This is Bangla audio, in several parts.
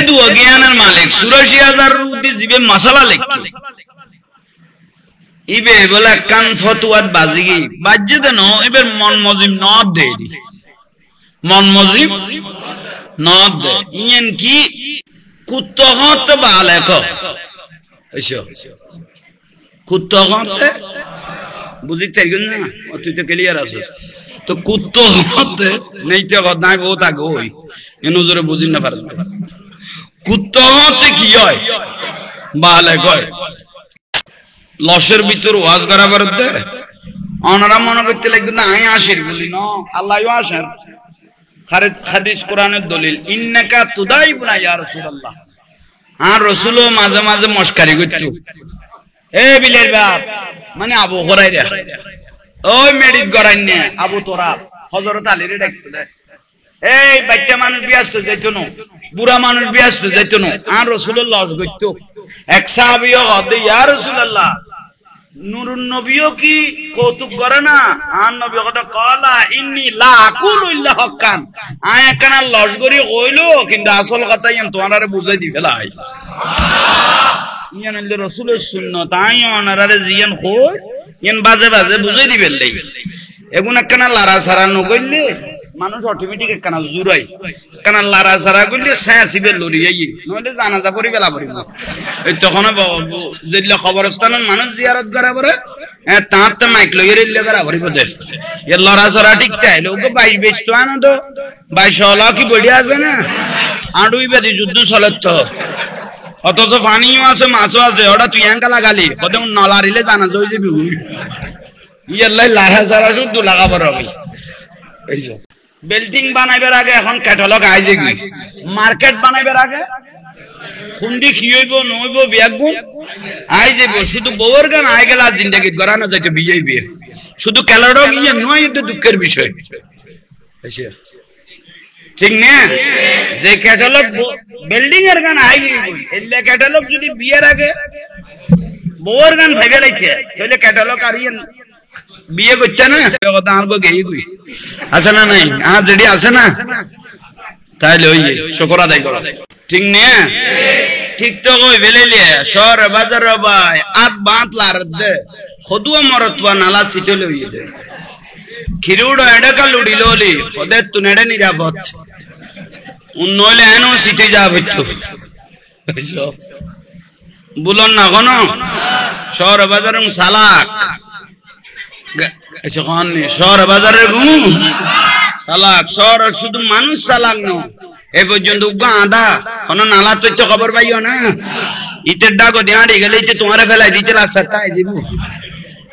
দু জ্ঞানের মালিক ৮৪,০০০ রুদি জিবে মশলা লিখতো ইবে বলে কান ফতুয়াত বাজিগি বাজ্যে দেন এবার মন মজিম নদ দেই মন মজিম নদ দে ইয়েন কি কুত্তহত বালেক এসো কুত্তহত বুঝিতে গেল না তুই তো ক্লিয়ার আছিস তো কুত্তহত নেইতে নাই বহুত আগে হই এনজরে বুঝি না পারত কুত্তহত কি হয় বালেক হয় লসের ভিতর ওয়াজ করা পারতে অনারা মনে করতে লাগবে না আই আসের বলি না আল্লাহও আসেন হাদিস কোরআনের দলিল ইন্নাকা তুদাইবুনা ইয়া রাসূলুল্লাহ আর রাসূলও মাঝে মাঝে মশকারি করত এ বিলের বাপ মানে আবু হুরায়রা ওই মেডিক গরাইনে আবু তোরা হযরত আলীর ডাকতে দেয় এই বাচ্চা মানুষ ব্যস্ত যাইতো না বুড়া মানুষ ব্যস্ত যাইতো না আর রাসূলুল্লাহ কইতো এক সাহাবীও হদে ইয়া রাসূলুল্লাহ নুরুন নবীও কি কৌতুক করে না আর নবী কথা কলা ইন্নী লা আকুলু ইল্লা হক্কান আয় কানা লজগরি কইলো কিন্তু আসল কথা ইয়ান তোমারে বুঝাই দি ফেলাই ইয়ান আল্লাহ রাসূলের সুন্নাত আই ওনারে জিয়ান কই ইয়ান বাজে বাজে বুঝাই দি ফেললাই এগুন কানা লারা সারা ন কইলে মানুষ অটোমেটিক কানা জুরাই কানা লারা সারা কইলে সায়াসিবে লরিয়াই নইলে জানাজা পড়ি বেলা পড়ি এই তখন যেদিলা খবরস্থানের মানুষ জিয়ারত করা পরে তাঁত মাইক লইয়ে রিলে করা পড়ি বদে এ লরা সারা ঠিক তাইলে ওকে 22 তো আনো তো 22 কি বডি আছে না আড়ুই বেদি যুদ্ধ চলত অথচ পানিও আছে মাছও আছে ওটা তুই এঙ্কা লাগালি কত নলারিলে জানা যাই যাবি ইয়াল্লাই লারা সারা শুদ্ধ লাগাবার হবে এই যে বিল্ডিং বানাইবার আগে এখন ক্যাটালগ আইছে কি মার্কেট বানাইবার আগে খুন্দি খিয়ইব নইব বিয়াগব আইছে শুধু বউর গান আই গেল জিন্দেগি গরানো যাইতে বিজয় বিয়ে শুধু ক্যাটালগ ইয়ে নয় এটা দুঃখের বিষয় আচ্ছা ঠিক না যে ক্যাটালগ বিল্ডিং এর গান আই এলে ক্যাটালগ যদি বিয়ের আগে বউর গান ভাইবে লাইছে তাহলে ক্যাটালগ আর ইয়ে বিয়ে করছে না কথা আর গেই কই আছে না নাই আজ যেডি আছে না তাইলে ওই শুকর আদায় করা ঠিক না ঠিক তো কই বেলেলে শহর বাজার ভাই আট বাঁধ লার দে খদুয়া মরতওয়া নালা সিটে লই দে খিরুড় এডকা লুড়ি ললি খদে তুনেডে নিরাপদ উন্নয়লে এনো সিটে যা হইতো বুলন না কোন শহর বাজার সালাক শহর বাজারে সালাক শহর শুধু মানুষ সালাক ন এ পর্যন্ত আধা কোন নালা তথ্য খবর পাইও না ইটের ডাক দেহাড়ি গেলে ইটে তোমারে ফেলাই দিতে রাস্তা তাই যাব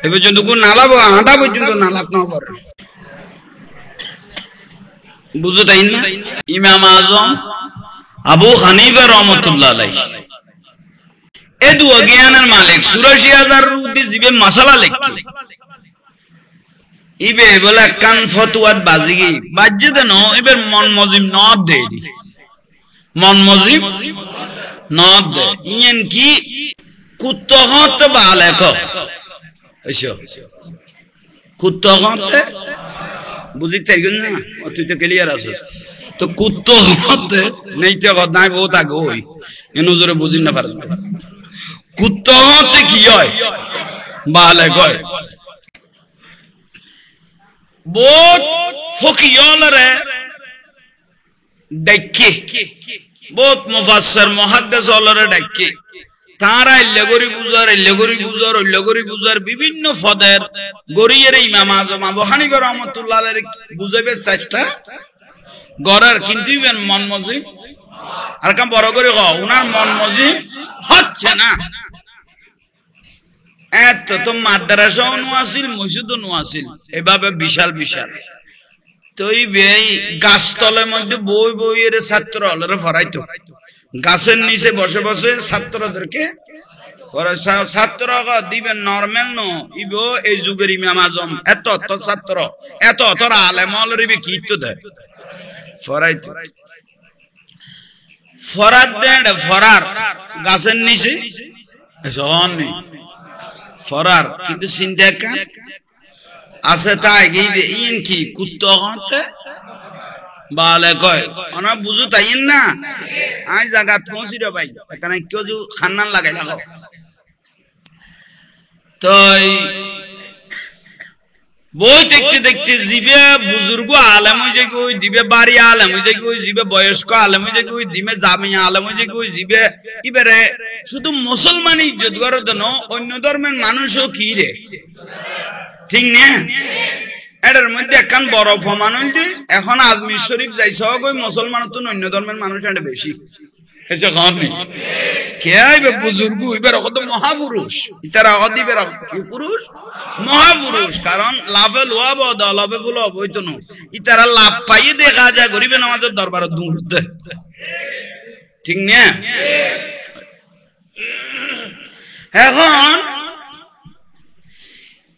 এ পর্যন্ত নালাবো আধা পর্যন্ত নালাক না করে বুঝো তাই না ইমাম আজম আবু হানিফা রহমাতুল্লাহ আলাইহি এ দু জ্ঞানের মালিক ৮৪,০০০ রুদি জিবে মশলা লিখতো ইবে বলে কান ফতুয়াত বাজিগি বাজ্যে দেন এবার মন মজিম নদ দেই মন মজিম নদ দে ইয়েন কি কুত্তহত বালেক এসো কুত্তহত বুঝিতে গেল না তুই তো ক্লিয়ার আছিস তো কুত্তহত নেইতে নাই বহুত আগে হই এনজরে বুঝি না পারত কুত্তহত কি হয় বালেক হয় বহুত ফকিয়লরে ডাকি বহুত মুফাসসির মুহাদ্দিস অলরে ডাকি তারা ইল্লেগরি বুজার বিভিন্ন ফদের গরিয়ের ইমাম আজম আবু হানিফা রাহমাতুল্লাহ আলাইহি বুঝাবে চেষ্টা গরার কিন্তু মন মজিব আর কাম বড় করে কও উনার মন মজিব হচ্ছে না এত তো মাদ্রাসাও নোয়াছিল মসজিদও নোয়াছিল এভাবে বিশাল বিশাল তো এই গাছতলের মধ্যে বই বইয়ের ছাত্র অলরে ফরাইতো গাছের নিচে বসে বসে ছাত্রদেরকে ছাত্র দিবেন নরমাল নো ইবো এই যুগের ইমাম আজম এত ছাত্র এত আলেম অলরিবে কি তো দেয় ফরাইতো ফরাত দেন ফরার গাছের নিচে জন নেই ফরার কিন্তু চিন্তা কার আছে তাই ইন কি কুত্ত হতে বালে কয় ওনা বুঝু তাইন না আই জায়গা থসি রে ভাই এখানে কেউ যে খান্নান লাগাই লাগাও তো বই দেখতে দেখতে জিবে বুজুর্গ আলেম হয়ে যায় কই দিবে বাড়ি আলেম হয়ে যায় কই জিবে বয়স্ক আলেম হয়ে যায় কই দিবে জামিয়া আলেম হয়ে যায় কই জিবে এবারে শুধু মুসলমান ইজ্জত করার জন্য অন্য ধর্মের মানুষও কি রে ঠিক না এটার মধ্যে একখান বড় প্রমাণ হইল এখন আজমির শরীফ যাইছ কই মুসলমান তো অন্য ধর্মের মানুষ এটা বেশি এসে খান কে আইবে বুজুর্গ এবার কত মহাপুরুষ ইতারা অদিবে কি পুরুষ মহাপুরুষ কারণ লাভে লোয়া বদ লাভে ফুল হইতো না ইতারা লাভ পাইয়ে দেখা যায় গরিবে নামাজের দরবারে দৌড়তে ঠিক না এখন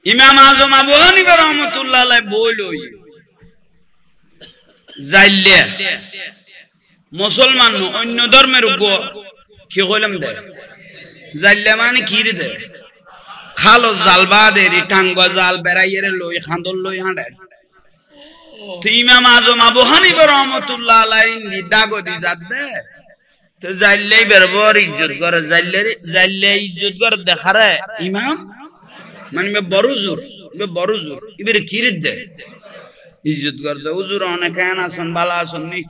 ইমাম আজম আবু হানিফা রাহমাতুল্লাহ আলাইহি বইল যাইলে মুসলমান অন্য ধর্মের উপর কি কইলাম দে যাইলে মানে কি রে দে খালো জাল বাদে রি টাঙ্গা জাল বেড়াইয়ের লই খান্দল লই হাঁড়ে তো ইমাম আজম আবু হানিফা রাহমাতুল্লাহ আলাইহি দাগদি যাবে তো যাইলেই বেরবর ইজ্জত করে যাইলে ইজ্জত করে দেখারে ইমাম মানে বড় জোর এবারে কি রে দে ইজ্জত করতে হুজুর অনেক আছেন বালা আছেন নি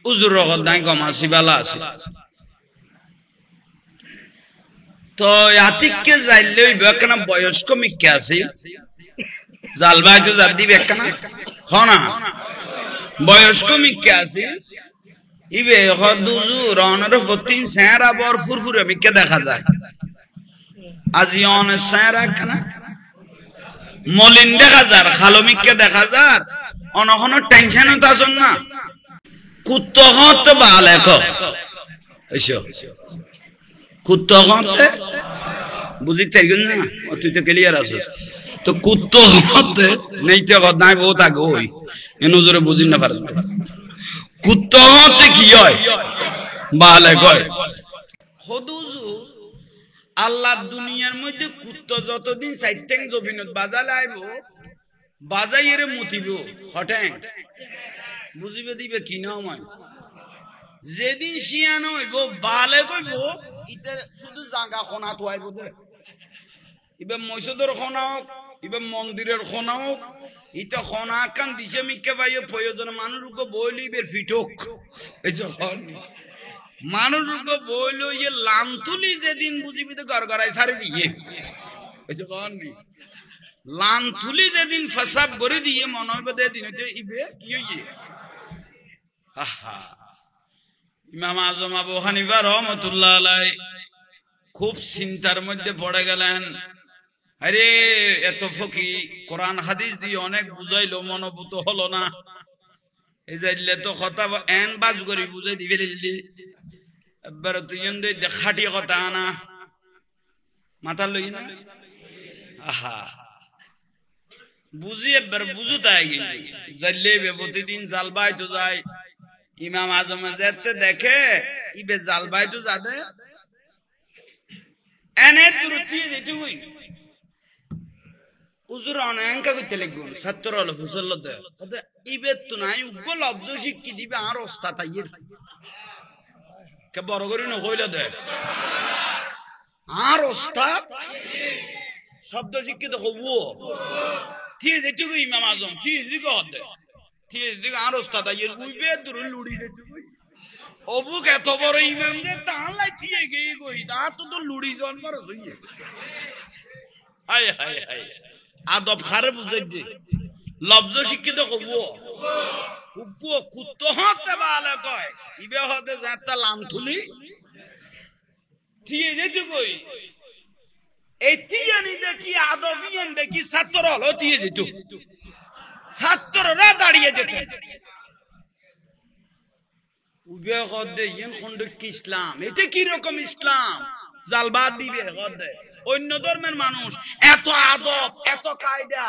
হুজুর রগত নাই কম আসি বালা আছে তো আতিককে যাইলে একখানা বয়স্ক মিক্কে আছে জাল ভাই তো যার দিবে একখানা খনা বয়স্ক মিক্কে আছে ইবে হুজুর অনের ফতিন সেরা বর ফুরফুরে মিক্কে দেখা যায় আজি অনের সেরা একখানা মলিন দেখা যার খালো মিক্কে দেখা যার অনখনো টেনশন তো আসন না কুত্ত হতে বালে কুত্ত হতে বুঝি চাইগুন না তুই তো ক্লিয়ার আছিস তো কুত্ত হতে নেইতে নাই বহুত আগে ওই এ নজরে বুঝি না পারে কুত্ত হতে কি হয় বালে কয় হদুজু আল্লাহ দুনিয়ার মধ্যে কুত্ত যতদিন সাইটেং জবিনত বাজালে আইব বাজাইয়ের মুতিব হটেং বুঝিবে দিবে কি না হয় যেদিন শিয়ান হইব বালে কইব ইতে শুধু জাগা খনা থুয়াইব দে ইবে মসজিদের খনা হোক ইবে মন্দিরের খনা হোক ইতে খনা কান দিছে মিকে পাইয়ে প্রয়োজন মানুষকে বইলিবে ফিটক এই যে মানুষকে বইল ইয়ে লাম তুলি যেদিন বুঝিবি তো গড়গড়াই সারি দিয়ে এই যে লাম তুলি যেদিন ফসাব করে দিয়ে মনে হইবে দে দিন ইবে কি হইয়ে ইমাম আজম আবু হানিফা রাহমাতুল্লাহ আলাইহি খুব চিন্তার মধ্যে পড়ে গেলেন আরে এত ফকি কোরআন হাদিস দিয়ে অনেক বুঝাইলো মনোভূত হলো না এই যাইলে তো কথা এন বাজ করি বুঝাই দিবে দিলি এবার তুই খাটি কথা আনা মাথা লই না আহা বুঝি এবার বুঝু তাই যাইলে প্রতিদিন জাল বাই তো যায় ইমাম আজমে যেতে দেখে ইবে জাল বাই তো যাবে এনে তুরতি যেতে হই হুজুর অনেক কইতে লাগুন ছাত্র হলো ফুসল্লতে ইবে তো নাই উগ্র লব্জ শিক্ষি দিবে আর ওস্তাদ আইয়ের কে বড় করে নকইলা দে আর ওস্তাদ শব্দ শিক্ষিত হবো ঠিক যেতে হই ইমাম আজম ঠিক দিকে হতে ঠিক দিকে আর ওস্তাদ আইয়ের উইবে দূর লুড়ি যেতে হই অবুক এত বড় ইমাম যে তাহলে ঠিক গিয়ে কই তা তো লুড়ি জন করে হইয়ে হায় হায় হায় আদব খারে বুঝাই দে লব্জ শিক্ষিত কব উগ্র কুত্ত হতে বালে কয় ইবে হতে যাতা লাম থুলি থিয়ে যেতে কই এতিয়ানি দেখি আদবিয়ান দেখি ছাত্র হলো থিয়ে যেত ছাত্ররা দাঁড়িয়ে যেত উবে হতে ইন খন্ড কি ইসলাম এটা কি রকম ইসলাম জালবাদ দিবে হতে অন্য ধর্মের মানুষ এত আদব এত কায়দা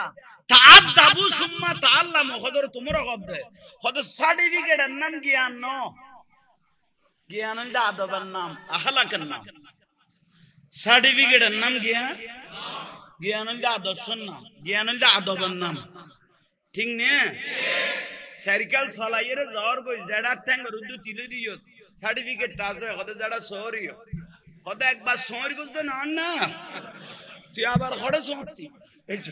তাআদাবু সুম্মা তাআল্লামু হদর তোমরা কবে হদর সার্টিফিকেটের নাম জ্ঞান ন জ্ঞান হল আদবের নাম আখলাকের নাম সার্টিফিকেটের নাম জ্ঞান জ্ঞান হল আদর্শের নাম জ্ঞান হল আদবের নাম ঠিক না সাইকেল চালাইয়ে যাওয়ার কই জেডা ট্যাঙ্গের উদ্দু তিলে দিও সার্টিফিকেট আছে কত জেডা সরিও কত একবার সরি করতে না না তুই আবার খড়ে সরতি এই যে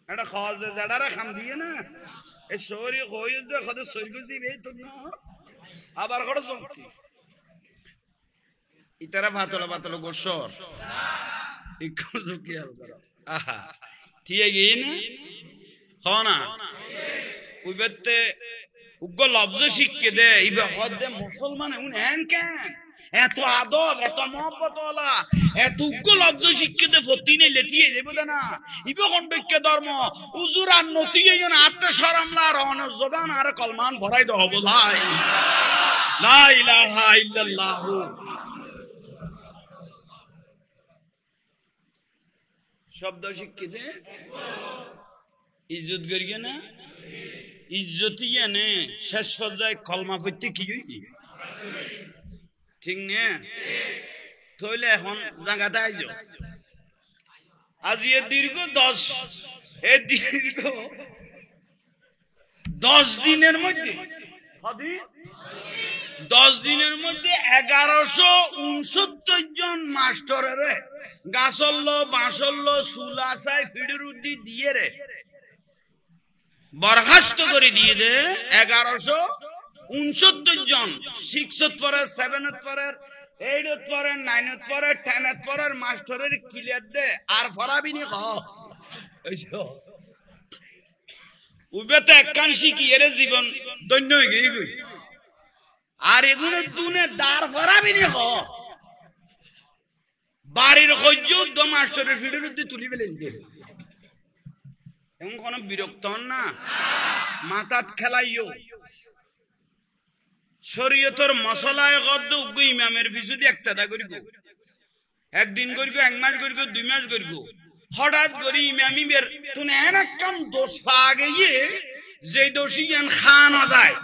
এটা খাওয়াছে জেডারা খাম দিয়ে না এই সরি কই দে কত সরি করতে বে তো না আবার খড়ে সরতি ইতারা ভাতলা ভাতলা গোসর ইকো জুকিয়াল করো আহা ঠিক গই না হনা উইবেতে উগ্র লব্জ শিখকে দে ইবে হদে মুসলমান উন হ্যান কেন এত আদব এত মহব্বত ওয়ালা এত উগ্র লব্জ শিখকে দে ফতিনে লেটিয়ে দেব না ইবে কন্ডকে ধর্ম উজুর আর নতিয়ে না আত্মে শরমলা রহন জবান আর কলমান ভরাই দাও বলাই লা ইলাহা ইল্লাল্লাহ শব্দ শিখকে দে ইজ্জত করিয়ে না ইজ্জতি এনে শেষ পর্যায়ে কলমা পড়তে কি হইকি ঠিক না তাহলে এখন জায়গাতে আইজ আজ এ দীর্ঘ 10 দিনের মধ্যে 1169 জন মাস্টারের গাছল্ল বাঁশল্ল সুলাসাই ফিডের উদ্দি দিয়ে রে বরখাস্ত করে দিয়ে দে 1169 জন 6 পরে 7 পরে 8 পরে 9 পরে 10 পরে মাস্টারের ক্লিয়ার দে আর ফরাবিনি খ উবেতে একাংশী কি এর জীবন দৈন্য হয়ে গই আর এগুলো দুনে দাঁড় ফরাবিনি খ বাড়ির কজ্জুদ মাস্টারের ফিডের উদ্দি তুলি ফেলে দিতে এমন কোন বিরক্ত হন না মাথাত খেলাইও শরীয়তের মশলায় গদ্দ উগ্র ইমামের পিছু দিয়ে একটাদা করিব একদিন করিব 1 মাস করিব 2 মাস করিব হঠাৎ করি ইমামি বের তুই এন একদম দোষ পাগে যে দোষী এন খানো যায়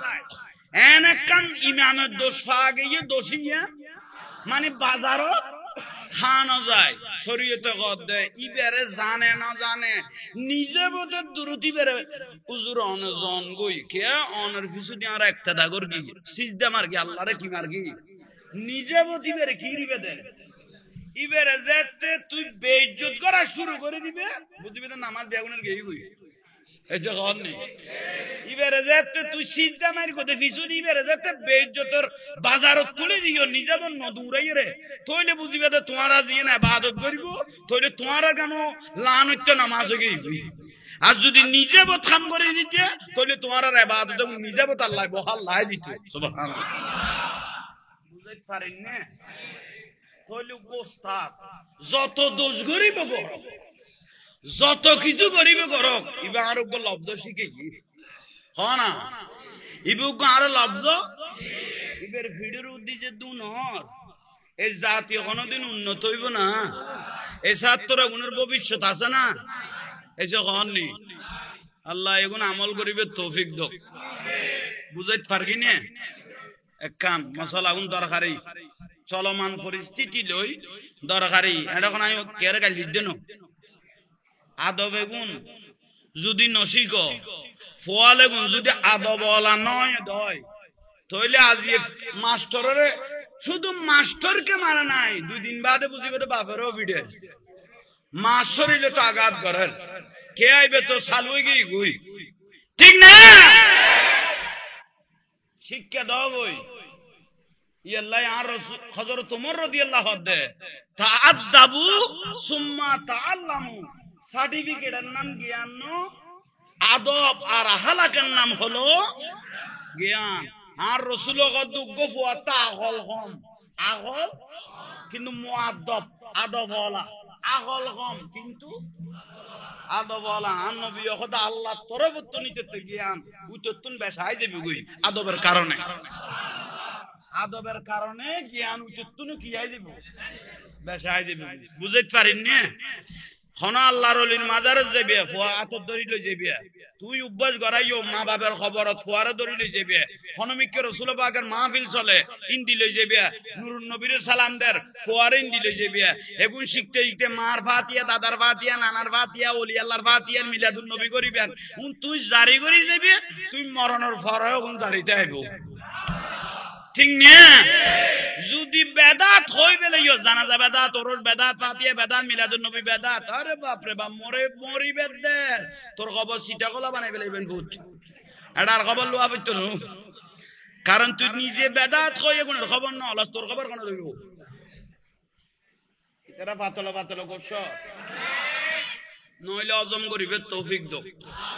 এন একদম ইমামের দোষ পাগে দোষী মানে বাজারত খানো যায় শরীয়তে গদ্দে ইবেরে জানে না জানে নিজে বোধ দুরুতি বেরে হুজুর অনজন গই কে অনর পিছু দিয়ে আর একটা দাগর কি সিজদা মার কি আল্লাহরে কি মার কি নিজে বোধ ইবেরে কি রিবে দে ইবেরে যেতে তুই বেইজ্জত করা শুরু করে দিবে বুঝবি তো নামাজ বেগুনের গই গই এই যে ঘর নেই ইবেরে যেতে তুই সিজদা মারি কোতে পিছু দিবেরে যেতে বেইজ্জতর বাজারত তুলে দিও নিজে বন দূরাই রে তইলে বুঝিবে যে তোমারা জিয়ে না ইবাদত করিব তইলে তোমারা কেন লান হইতে নামাজ গই আর যদি নিজে বত কাম করে দিতে তইলে তোমারা ইবাদত নিজে বত আল্লাহ বহাল লাই দিতে সুবহানাল্লাহ বুঝাইতে পারেন না তইলে গোস্তাদ যত দোষ করিব গো যত কিছু করিবে করক ইবা আর লব্জ শিখেছি হনা ইবুক আর লব্জ ইবের ভিডিওর উদ্দেশ্যে দুনর এই জাতি কোনদিন উন্নত হইব না এই ছাত্ররা গুণের ভবিষ্যৎ আছে না এসে হননি আল্লাহ এগুন আমল করিবে তৌফিক দক বুঝাইতে পারকি না এক কাম মশলা গুণ দরকারি চলমান পরিস্থিতি লই দরকারি এটা কোন আমি কেরে গাল দিতে না আদবে গুণ যদি নসিক ফোয়ালে গুণ যদি আদবওয়ালা নয় দয় তাহলে আজ মাস্টারের শুধু মাস্টারকে মারা নাই 2 দিন বাদে বুঝিবে তো বাপেরও ভিড়ে মাস্টারিলে তো আঘাত করেন কে আইবে তো সালুই গই গুই ঠিক না শিক্ষা দাও গই ইয়াল্লাহ আর হযরত ওমর রাদিয়াল্লাহু আনহু তাআদ্দাবু সুম্মা তাআল্লামু সার্টিফিকেটের নাম জ্ঞান আদব আর হালাকের নাম হলো জ্ঞান আর রাসূল গদ্দুগ্গ ফুয়াতা আগল কম আগল কিন্তু মুআদ্দব আদবওয়ালা আগল কম কিন্তু আদবওয়ালা আর নবী খোদা আল্লাহর তরফ তো নিতে জ্ঞান উত্তরতুন বেশাই যাবে গই আদবের কারণে জ্ঞান উত্তরতুন কি আই যাবে বেশাই যাবে বুঝাইতে পারেন না খন আল্লাহর ওলির মাজারে যাবি ফুয়া আতর ধরি লই যাবি তুই অভ্যাস গড়াইও মা বাবার খবরত ফুয়ারে ধরি লই যাবি খনমিকে রাসূল পাকের মাহফিল চলে ইন্দি লই যাবি নুরুন নবীর সালাম দের ফুয়ারে ইন্দি লই যাবি এগুন শিখতে শিখতে মার ফাতিহা দাদার ফাতিহা নানার ফাতিহা ওলি আল্লাহর ফাতিহা মিলাদুন নবী করিবেন তুই জারি করি যাবি তুই মরণের পরেও কোন জারিতে আইব ঠিক না যদি বেদাত হই বেলে জানাজা বেদাত ওরস বেদাত ফাতিহা বেদাত মিলাদুন নবী বেদাত আরে বাপ রে বাপ মরি বেদের তোর খবর সিটা গলা বানাই ফেলাইবেন ভূত এটার খবর লওয়া হইতো না কারণ তুই নিজে বেদাত হই এগুনের খবর না হলাস তোর খবর কোন লইব এরা পাতলা পাতলা করছ নইলে অজম গরিবের তৌফিক দো